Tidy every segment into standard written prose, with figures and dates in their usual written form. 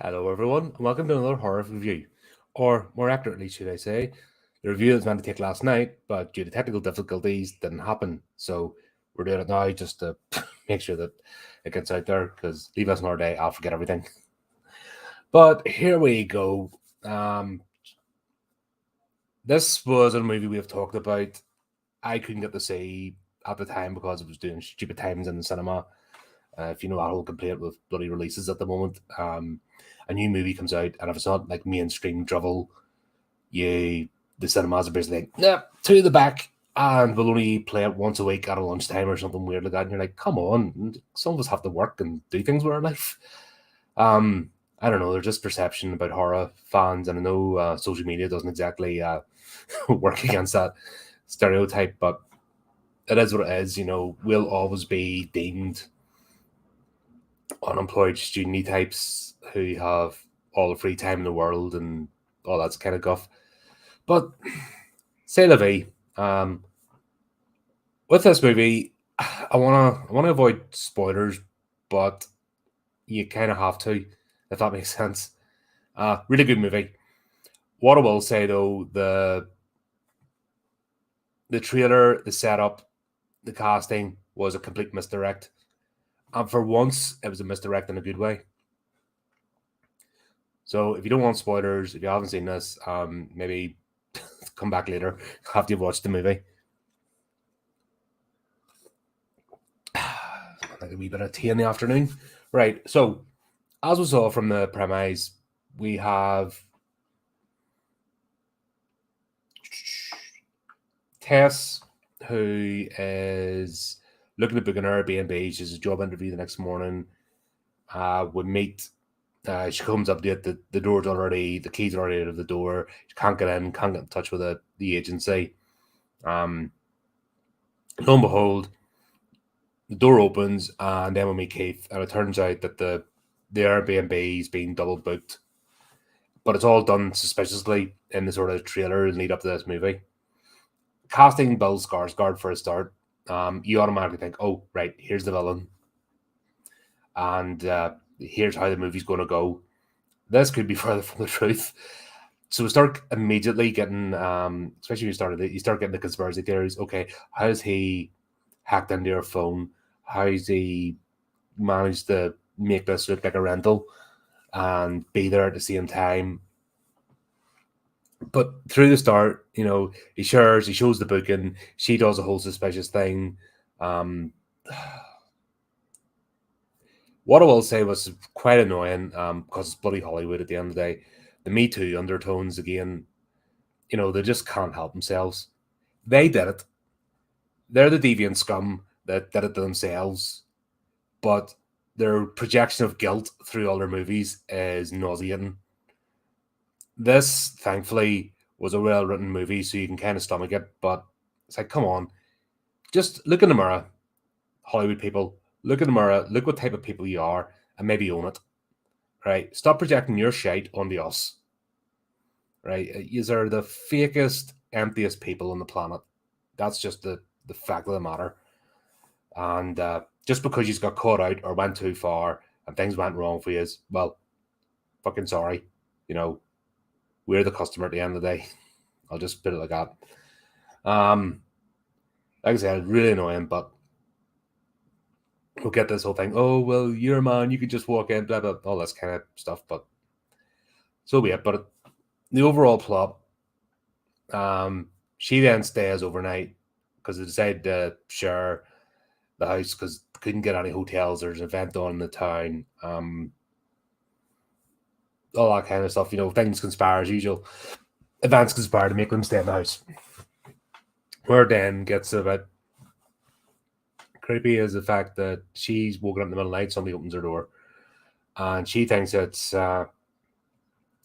Hello, everyone, and welcome to another horror review. Or, more accurately, should I say, the review was meant to take last night, but due to technical difficulties, didn't happen. So, we're doing it now just to make sure that it gets out there, because leave us another day, I'll forget everything. But here we go. This was a movie we have talked about. I couldn't get to see at the time because it was doing stupid times in the cinema. If you know that whole complaint with bloody releases at the moment, a new movie comes out, and if it's not like mainstream drivel, the cinemas are basically like, nah, to the back, and we'll only play it once a week at a lunchtime or something weird like that. And you're like, come on, some of us have to work and do things with our life. I don't know, there's just perception about horror fans, and I know social media doesn't exactly work against that stereotype, but it is what it is. We'll always be deemed unemployed student types who have all the free time in the world and all that kind of guff. But say la vie. With this movie, I wanna avoid spoilers, but you kind of have to, if that makes sense. Really good movie. What I will say though, the trailer, the setup, the casting was a complete misdirect. And for once, it was a misdirect in a good way. So if you don't want spoilers, if you haven't seen this, maybe come back later after you've watched the movie. Like a wee bit of tea in the afternoon. Right, so as we saw from the premise, we have Tess, who is looking to book an Airbnb. She's a job interview the next morning. We meet. She comes up to it. The door's already, the keys are already out of the door. She can't get in, can't get in touch with the agency. Lo and behold, the door opens, and then we meet Keith, and it turns out that the Airbnb is being double booked. But it's all done suspiciously in the sort of trailer and lead up to this movie. Casting Bill Skarsgård for a start, you automatically think, oh, right, here's the villain. And here's how the movie's going to go. This could be further from the truth. So we start immediately getting, especially when you start getting the conspiracy theories. Okay, how's he hacked into your phone? How's he managed to make this look like a rental and be there at the same time? But through the start, he shows the booking. She does a whole suspicious thing. What I will say was quite annoying because it's bloody Hollywood at the end of the day. The Me Too undertones again, they just can't help themselves. They did it. They're the deviant scum that did it to themselves, but their projection of guilt through all their movies is nauseating. This, thankfully, was a well-written movie, so you can kind of stomach it, but it's like, come on. Just look in the mirror, Hollywood people. Look in the mirror, look what type of people you are, and maybe own it. Right? Stop projecting your shite onto us. Right? You are the fakest, emptiest people on the planet. That's just the fact of the matter. And just because you got caught out or went too far and things went wrong for you, well, fucking sorry. We're the customer at the end of the day. I'll just put it like that. Like I said, really annoying, but we'll get this whole thing. Oh, well, you're a man, you could just walk in, blah, blah, all this kind of stuff. But so be it. But the overall plot, she then stays overnight because they decided to share the house because couldn't get any hotels. There's an event on in the town. All that kind of stuff. Things conspire as usual. Events conspire to make them stay in the house. Where then gets a bit creepy is the fact that she's woken up in the middle of the night, somebody opens her door, and she thinks it's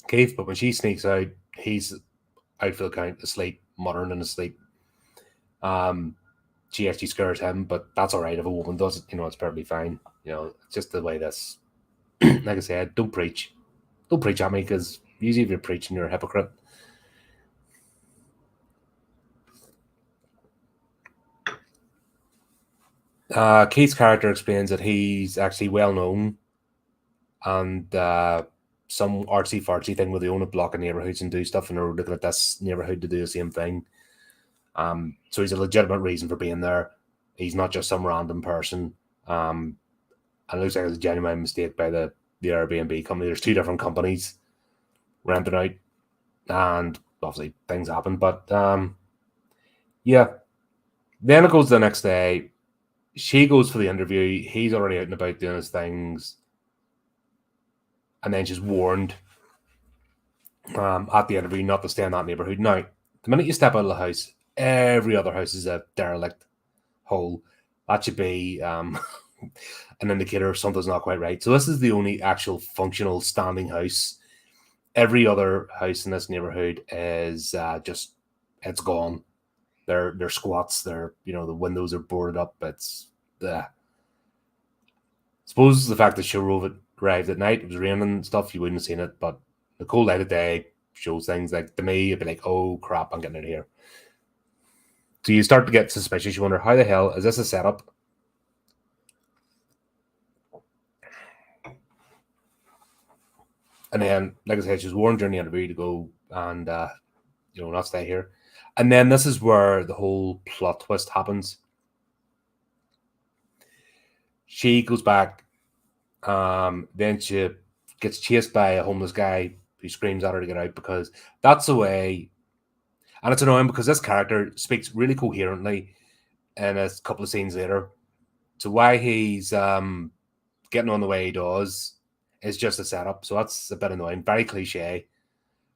Keith, but when she sneaks out, he's out for the count, asleep, muttering in his sleep. She actually scares him, but that's all right if a woman does it. It's perfectly fine. It's just the way this. Like I said, don't preach at me, because usually if you're preaching, you're a hypocrite. Keith's character explains that he's actually well known, and some artsy fartsy thing where they own a block of neighborhoods and do stuff, and they're looking at this neighborhood to do the same thing. So he's a legitimate reason for being there. He's not just some random person. And it looks like it's a genuine mistake by the Airbnb company. There's two different companies renting out, and obviously things happen. But yeah, then it goes the next day. She goes for the interview. He's already out and about doing his things. And then she's warned at the interview not to stay in that neighborhood. Now, the minute you step out of the house, every other house is a derelict hole. That should be an indicator something's not quite right. So this is the only actual functional standing house. Every other house in this neighborhood is just, it's gone. They're squats. They're, the windows are boarded up. It's suppose the fact that she arrived at night, it was raining and stuff, you wouldn't have seen it, but the cold light of day shows things. Like, to me, it'd be like, oh crap, I'm getting out of here. So you start to get suspicious. You wonder, how the hell is this a setup? And then, like I said, she's warned during the interview to go and not stay here. And then this is where the whole plot twist happens. She goes back. Then she gets chased by a homeless guy who screams at her to get out, because that's the way. And it's annoying because this character speaks really coherently in a couple of scenes later. So why he's getting on the way he does is just a setup. So that's a bit annoying. Very cliche.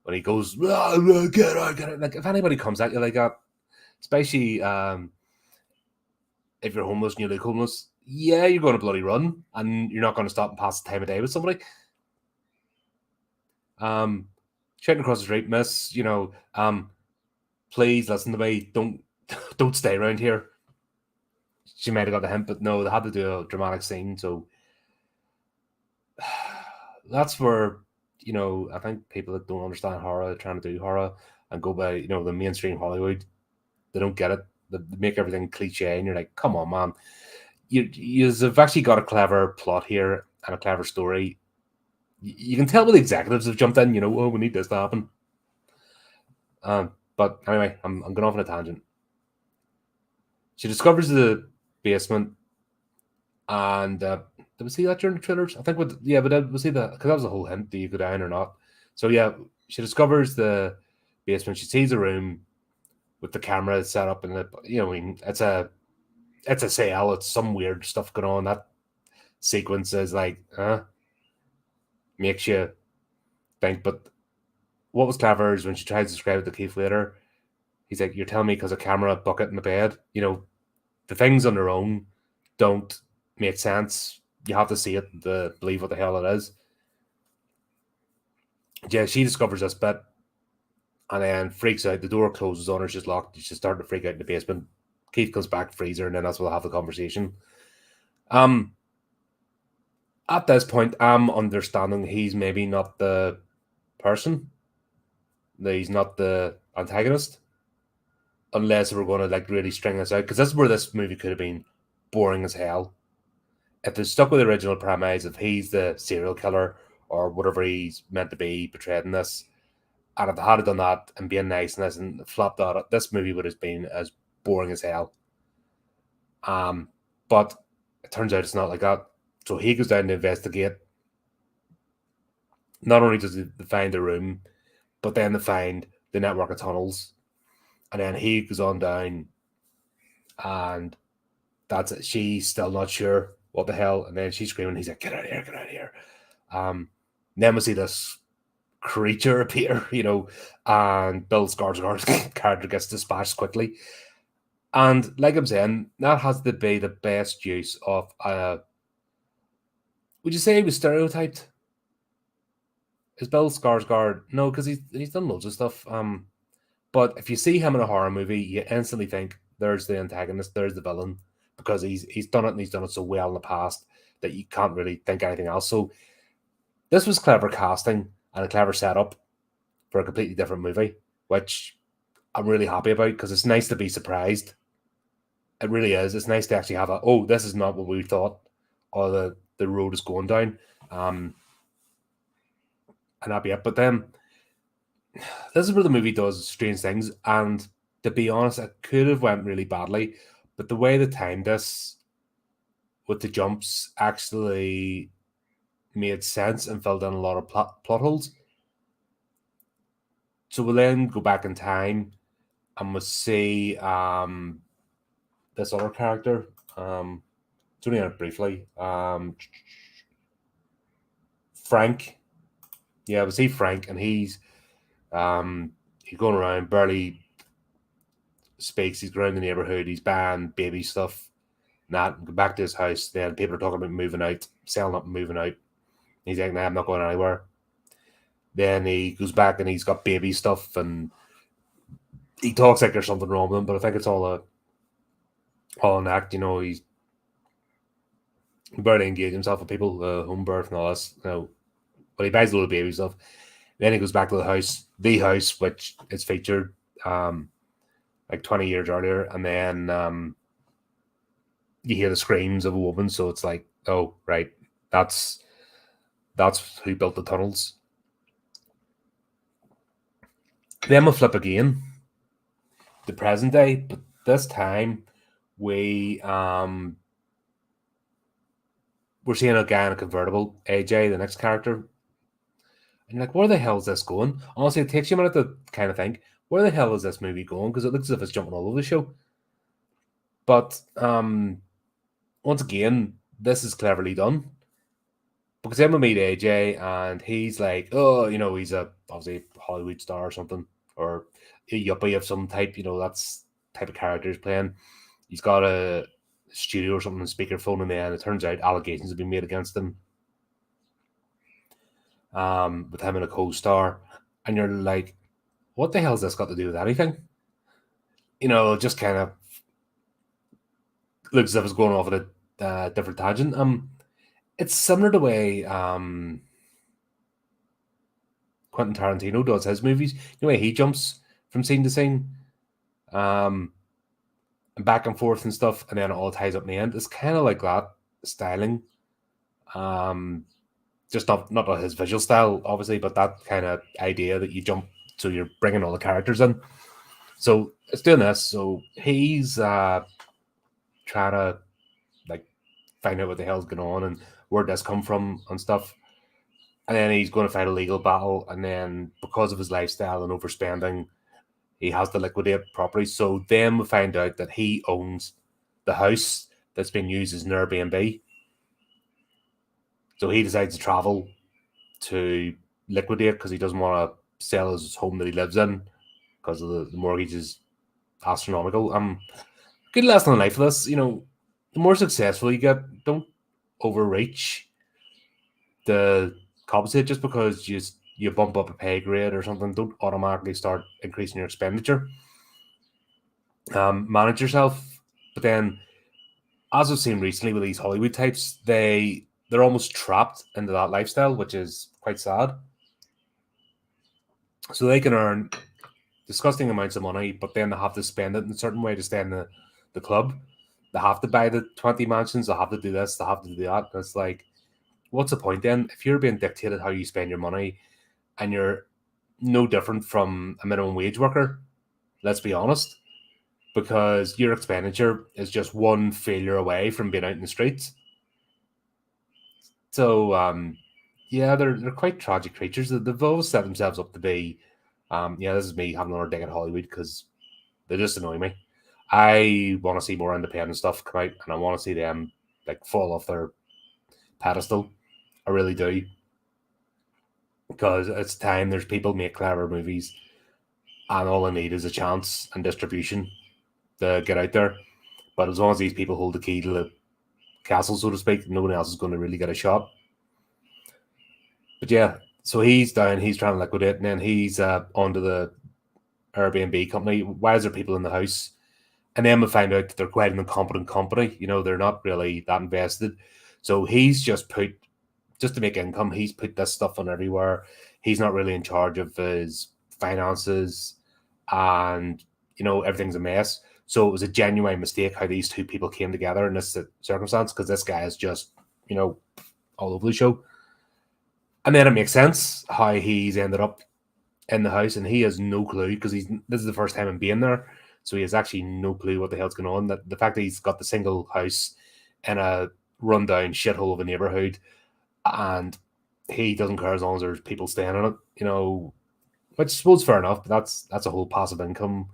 When he goes, get out, get out. Like, if anybody comes at you like that, especially if you're homeless and you look homeless, yeah, you're going to bloody run, and you're not going to stop and pass the time of day with somebody. Shouting across the street, miss, please listen to me. Don't stay around here. She might have got the hint, but no, they had to do a dramatic scene. So that's where, I think people that don't understand horror, trying to do horror and go by, the mainstream Hollywood, they don't get it. They make everything cliche, and you're like, come on, man. You've actually got a clever plot here and a clever story. You can tell where the executives have jumped in, oh, we need this to happen. But anyway, I'm going off on a tangent. She discovers the basement, and did we see that during the trailers? I think, but we see that, because that was the whole hint. Do you go down or not? So yeah, she discovers the basement. She sees a room with the camera set up, and it's a sale. It's some weird stuff going on. That sequence is like, makes you think. But what was clever is when she tries to describe it to Keith later, he's like, you're telling me because a camera, bucket in the bed, the things on their own don't make sense. You have to see it to believe what the hell it is. Yeah, she discovers this bit and then freaks out. The door closes on her. She's locked. She's starting to freak out in the basement. Keith comes back, frees her, and then that's when they'll have the conversation. At this point, I'm understanding he's maybe not the person. He's not the antagonist. Unless we're going to like really string this out, because this is where this movie could have been boring as hell. If they stuck with the original premise, if he's the serial killer or whatever he's meant to be portrayed in this, and if they had done that and being nice in this and flopped out, this movie would have been as boring as hell. But it turns out it's not like that. So he goes down to investigate. Not only does he find the room, but then they find the network of tunnels. And then he goes on down, and that's it. She's still not sure what the hell. And then she's screaming. He's like, get out of here, get out of here. Then we see this creature appear, and Bill Skarsgård's character gets dispatched quickly. And like I'm saying, that has to be the best use of would you say he was stereotyped? Is Bill Skarsgård? No, because he's done loads of stuff. But if you see him in a horror movie, you instantly think there's the antagonist, there's the villain, because he's done it, and he's done it so well in the past that you can't really think anything else. So this was clever casting and a clever setup for a completely different movie, which I'm really happy about, because it's nice to be surprised. It really is. It's nice to actually have this is not what we thought, or the road is going down. and that'd be it. But then this is where the movie does strange things, and to be honest, it could have went really badly, but the way they timed this with the jumps actually made sense and filled in a lot of plot holes. So we'll then go back in time and we'll see this other character. It's only on it briefly. Frank. Yeah, we'll see Frank, and he's going around, barely speaks. He's around the neighborhood. He's buying baby stuff. Not go back to his house. Then people are talking about moving out, selling up and moving out. He's like, nah, I'm not going anywhere. Then he goes back and he's got baby stuff, and he talks like there's something wrong with him, but I think it's all an act. He's barely engage himself with people, home birth and all this. But he buys a little baby stuff. Then he goes back to the house, which is featured like 20 years earlier, and then you hear the screams of a woman. So it's like, oh right, that's who built the tunnels. Then we'll flip again, the present day, but this time we're seeing a guy in a convertible, AJ, the next character. And you're like, where the hell is this going? Honestly, it takes you a minute to kind of think, where the hell is this movie going? Because it looks as if it's jumping all over the show. But once again, this is cleverly done. Because then we meet AJ, and he's like, oh, he's obviously a Hollywood star or something, or a yuppie of some type. That's the type of character he's playing. He's got a studio or something, speakerphone in there, and it turns out allegations have been made against him. With him and a co-star, and you're like, what the hell has this got to do with anything? Just kind of looks as if it's going off at a different tangent. It's similar to the way Quentin Tarantino does his movies. The way he jumps from scene to scene, and back and forth and stuff, and then it all ties up in the end. It's kind of like that styling. Just not his visual style, obviously, but that kind of idea that you jump, so you're bringing all the characters in. So it's doing this. So he's trying to find out what the hell's going on and where this come from and stuff. And then he's going to fight a legal battle, and then because of his lifestyle and overspending, he has to liquidate properties. So then we find out that he owns the house that's been used as an Airbnb. So he decides to travel to liquidate because he doesn't want to sell his home that he lives in because of the mortgage is astronomical. Good lesson in life for this. The more successful you get, don't overreach to compensate just because you bump up a pay grade or something. Don't automatically start increasing your expenditure. Manage yourself. But then, as I've seen recently with these Hollywood types, they're almost trapped into that lifestyle, which is quite sad. So they can earn disgusting amounts of money, but then they have to spend it in a certain way to stay in the club. They have to buy the 20 mansions, they have to do this, they have to do that. And it's like, what's the point then? If you're being dictated how you spend your money and you're no different from a minimum wage worker, let's be honest, because your expenditure is just one failure away from being out in the streets. So, yeah, they're quite tragic creatures. They've always set themselves up to be, this is me having another dig at Hollywood because they just annoy me. I want to see more independent stuff come out, and I want to see them fall off their pedestal. I really do, because it's time. There's people make clever movies, and all I need is a chance and distribution to get out there. But as long as these people hold the key to the castle, so to speak, no one else is going to really get a shot. But yeah, so he's down, he's trying to liquidate, and then he's onto the Airbnb company. Why is there people in the house? And then we find out that they're quite an incompetent company. They're not really that invested. So he's just to make income, he's put this stuff on everywhere. He's not really in charge of his finances, and everything's a mess. So it was a genuine mistake how these two people came together in this circumstance, because this guy is just all over the show. And then it makes sense how he's ended up in the house, and he has no clue because this is the first time him being there, so he has actually no clue what the hell's going on. That the fact that he's got the single house in a rundown shithole of a neighborhood, and he doesn't care as long as there's people staying in it, which I suppose fair enough. But that's a whole passive income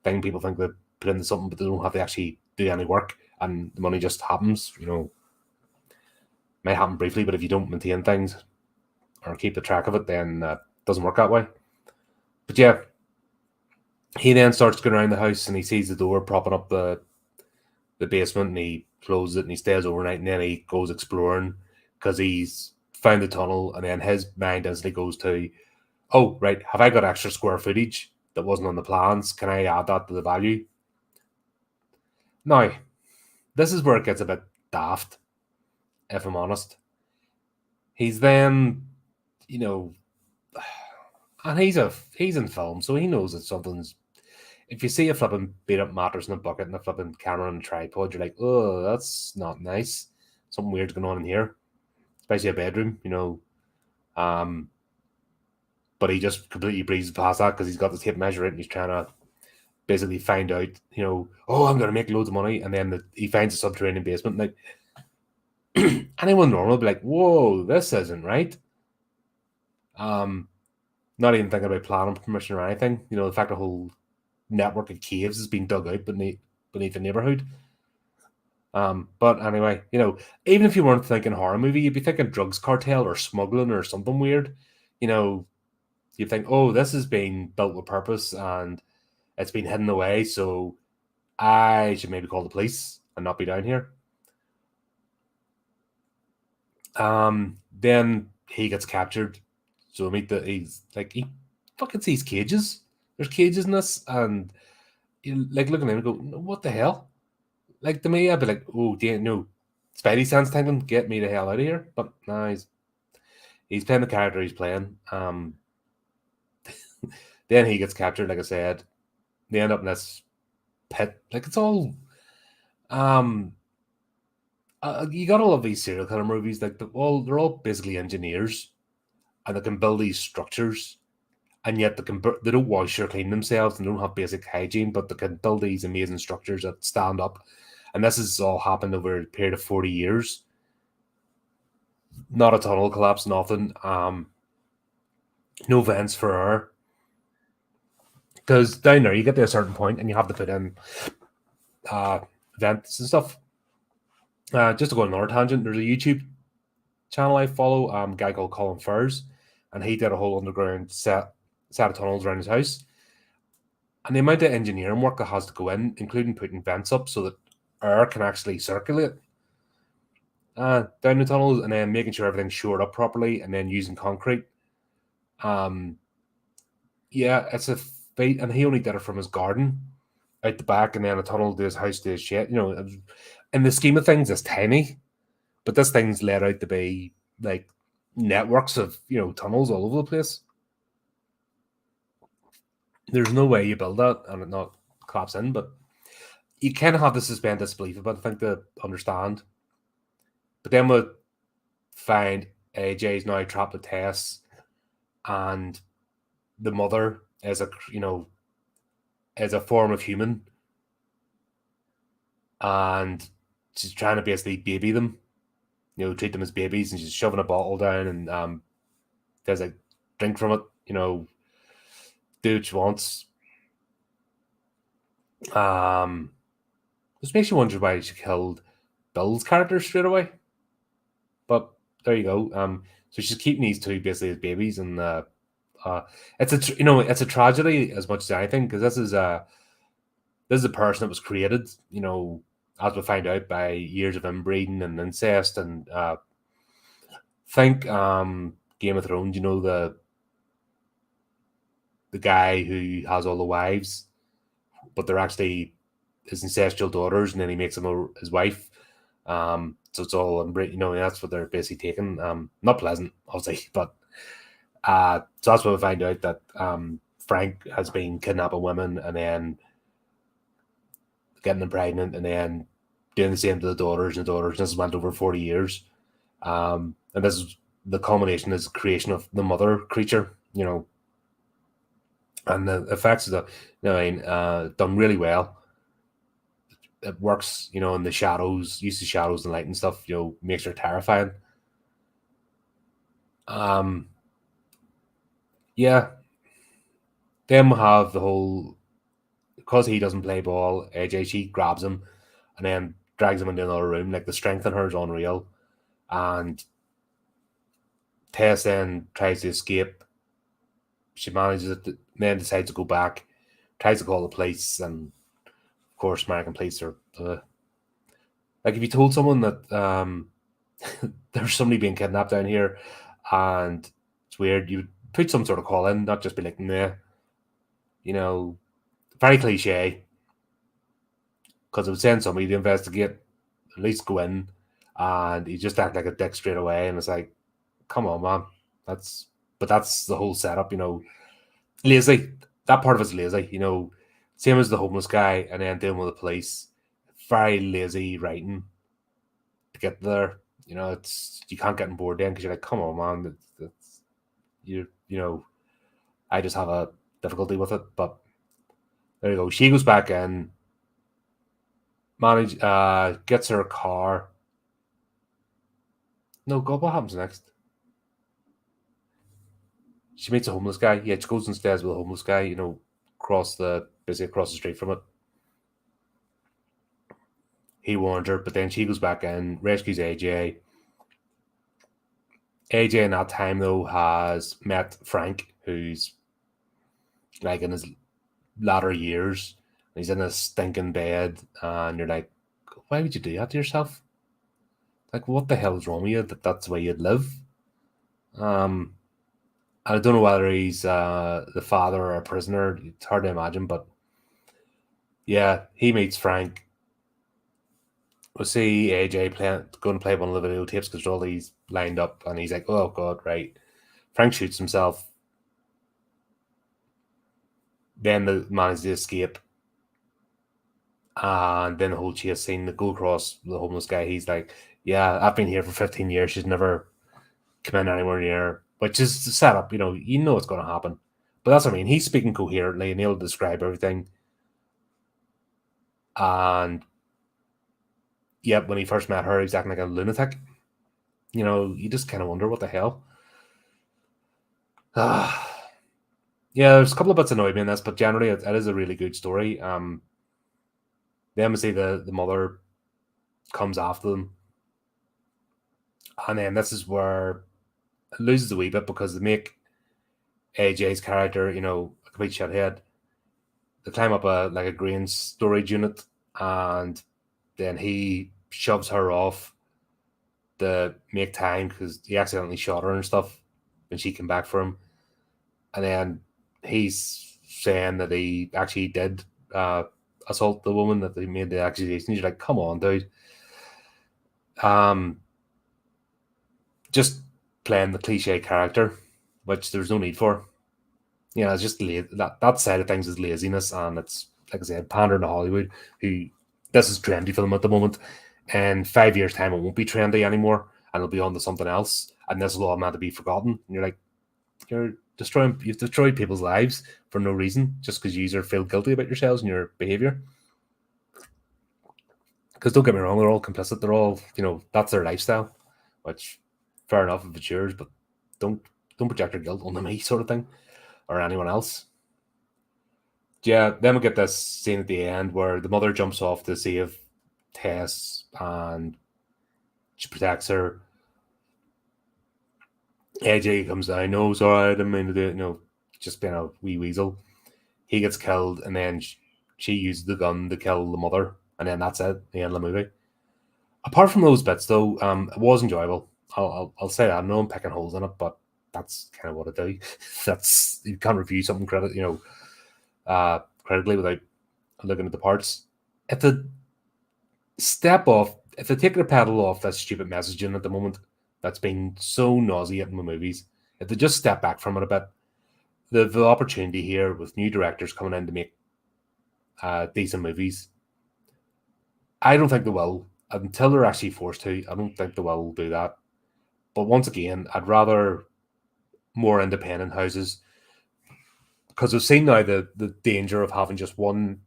thing. People think they put into something, but they don't have to actually do any work, and the money just happens. Might happen briefly, but if you don't maintain things or keep the track of it, then it doesn't work that way. But yeah, he then starts going around the house and he sees the door propping up the basement, and he closes it and he stays overnight, and then he goes exploring because he's found the tunnel, and then his mind instantly goes to, oh, right, have I got extra square footage that wasn't on the plans? Can I add that to the value? Now, this is where it gets a bit daft, if I'm honest. He's then, and he's in film, so he knows that something's. If you see a flipping beat up mattress in a bucket and a flipping camera on a tripod, you're like, oh, that's not nice. Something weird's going on in here, especially a bedroom, But he just completely breezes past that because he's got the tape measure it and he's trying to basically find out, oh, I'm going to make loads of money. And then he finds a subterranean basement. Like, anyone normal would be like, whoa, this isn't right. Not even thinking about planning permission or anything. The fact the whole network of caves is being dug out beneath the neighborhood. But anyway, even if you weren't thinking horror movie, you'd be thinking drugs cartel or smuggling or something weird. You think, oh, this is being built with purpose and it's been hidden away, so I should maybe call the police and not be down here. Then he gets captured. So he's like, he fucking sees cages. There's cages in this, and like looking at him and go, what the hell? Like to me, I'd be like, oh, no. Spidey sense thinking, get me the hell out of here. But no, he's playing the character he's playing. Then he gets captured, like I said. They end up in this pit. Like it's all you gotta love these serial killer movies. Like they're all basically engineers, and they can build these structures, and yet they don't wash or clean themselves, and they don't have basic hygiene, but they can build these amazing structures that stand up. And this has all happened over a period of 40 years. Not a tunnel collapse, nothing. No vents for air. Because down there, you get to a certain point and you have to put in vents and stuff. Just to go on another tangent, there's a YouTube channel I follow, a guy called Colin, and he did a whole underground set of tunnels around his house. And the amount of engineering work that has to go in, including putting vents up so that air can actually circulate down the tunnels, and then making sure everything's shored up properly, and then using concrete. Yeah, it's a feat, and he only did it from his garden out the back, and then a tunnel to his house to his shed. In the scheme of things, it's tiny, but this thing's let out to be like networks of tunnels all over the place. There's no way you build that and it not collapse in, but you kind of have to suspend disbelief about it, I think, to understand. But then we'll find AJ's now trapped with Tess, and the mother as a form of human, and she's trying to basically baby them, treat them as babies, and she's shoving a bottle down, and there's a drink from it, do what she wants. This makes you wonder why she killed Bill's character straight away. But there you go. So she's keeping these two basically as babies, and it's a tragedy as much as anything, because this is a person that was created, as we find out, by years of inbreeding and incest, and think Game of Thrones. The guy who has all the wives, but they're actually his incestual daughters, and then he makes them his wife. So it's all inbreed, that's what they're basically taking. Not pleasant, obviously, but so that's what we find out, that Frank has been kidnapping women and then getting them pregnant and then doing the same to the daughters and the daughters. This has went over 40 years. And this is the culmination is creation of the mother creature, and the effects of done really well. It works, in the shadows, use of shadows and light and stuff, makes her terrifying. Yeah. Then we have the whole, because he doesn't play ball, AJ, she grabs him and then drags him into another room. Like, the strength in her is unreal. And Tess then tries to escape. She manages it, then decides to go back, tries to call the police, and of course, American police are like, if you told someone that there's somebody being kidnapped down here and it's weird, you would put some sort of call in, not just be like, nah, very cliche. Because it would send somebody to investigate, at least go in, and you just act like a dick straight away, and it's like, come on, man. But that's the whole setup, lazy. That part of it's lazy, same as the homeless guy, and then dealing with the police. Very lazy writing to get there. It's, you can't get on board then because you're like, come on, man. I just have a difficulty with it. But there you go. She goes back in, gets her car. No, God, what happens next? She meets a homeless guy. Yeah, she goes and stays with a homeless guy, basically across the street from it. He warned her, but then she goes back in, rescues AJ. AJ in that time, though, has met Frank, who's like in his latter years. He's in a stinking bed, and you're like, why would you do that to yourself? Like, what the hell is wrong with you that's the way you'd live? I don't know whether he's the father or a prisoner. It's hard to imagine, but yeah, he meets Frank. We'll see AJ going to play one of the videotapes because all these lined up, and he's like, oh, God, right. Frank shoots himself. Then the manages to escape. And then the whole chase scene, the go across the homeless guy, he's like, yeah, I've been here for 15 years. She's never come in anywhere near, which is the setup, you know what's going to happen. But that's what I mean. He's speaking coherently and he'll describe everything. And yeah, when he first met her, he's acting like a lunatic. You just kind of wonder what the hell. Yeah, there's a couple of bits annoyed me in this, but generally it is a really good story. The embassy, the mother comes after them. And then this is where it loses a wee bit because they make AJ's character, a complete shithead. They climb up a grain storage unit, and then he shoves her off to make time because he accidentally shot her and stuff when she came back for him. And then he's saying that he actually did assault the woman, that they made the accusation. He's like, come on, dude. Just playing the cliche character, which there's no need for. It's just that side of things is laziness, and it's, like I said, pandering to Hollywood, who this is trendy for them at the moment. In 5 years' time, it won't be trendy anymore, and it'll be on to something else, and this will all meant to be forgotten. And you're like, you've destroyed people's lives for no reason, just because you feel guilty about yourselves and your behavior. Because don't get me wrong, they're all complicit. They're all, that's their lifestyle, which fair enough if it's yours, but don't project your guilt onto me, sort of thing, or anyone else. Yeah, then we get this scene at the end where the mother jumps off to save Tess and she protects her. AJ comes down, no, it's alright, I didn't mean to do it, just being a wee weasel. He gets killed, and then she uses the gun to kill the mother, and then that's it, the end of the movie. Apart from those bits, though, it was enjoyable. I'll say that. I know I'm picking holes in it, but that's kind of what I do. You can't review something critically without looking at the parts. If they take their pedal off that stupid messaging at the moment that's been so nauseating with movies, if they just step back from it a bit, the opportunity here with new directors coming in to make decent movies, I don't think they will. Until they're actually forced to, I don't think they will do that. But once again, I'd rather more independent houses, because I've seen now the danger of having just one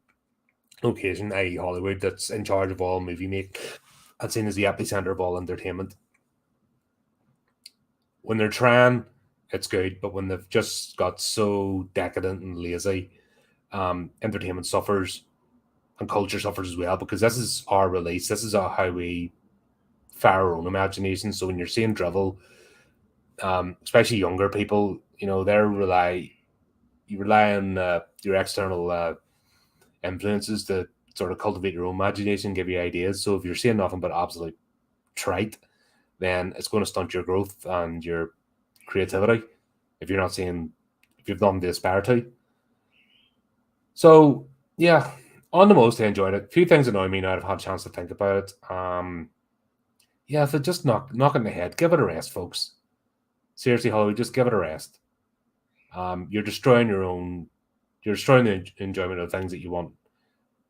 location, i.e. Hollywood, that's in charge of all movie make, and seen as the epicenter of all entertainment. When they're trying, it's good, but when they've just got so decadent and lazy, entertainment suffers and culture suffers as well, because this is our release. This is how we fire our own imagination. So when you're seeing drivel, especially younger people, you rely on your external influences to sort of cultivate your own imagination, give you ideas. So if you're seeing nothing but absolute trite, then it's going to stunt your growth and your creativity if you've nothing to aspire to. So yeah, on the most, I enjoyed it. A few things annoy me now I've had a chance to think about it. Yeah, if it just knock in the head, give it a rest, folks. Seriously, Hollywood, just give it a rest. You're destroying the enjoyment of things that you want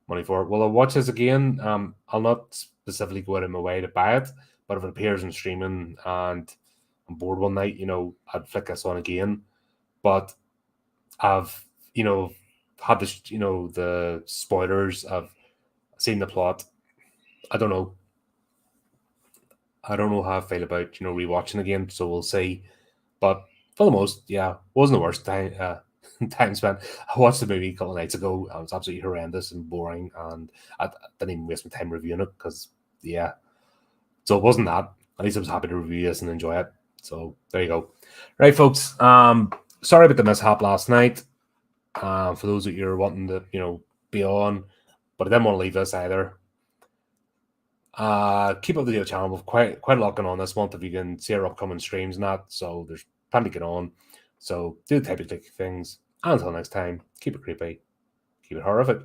money for. Will I watch this again? I'll not specifically go out of my way to buy it, but if it appears in streaming and I'm bored one night, I'd flick this on again. But I've, had the spoilers. I've seen the plot. I don't know. I don't know how I feel about rewatching again. So we'll see. But for the most, yeah, wasn't the worst time time spent. I watched the movie a couple of nights ago. And it was absolutely horrendous and boring, and I didn't even waste my time reviewing it because, yeah. So it wasn't that. At least I was happy to review this and enjoy it. So there you go. Right, folks. Sorry about the mishap last night. For those that you're wanting to, be on, but I didn't want to leave this either. Keep up the channel. We've quite a lot going on this month. If you can see our upcoming streams and that, so there's plenty to get on. So do the type of things. And until next time, keep it creepy, keep it horrific.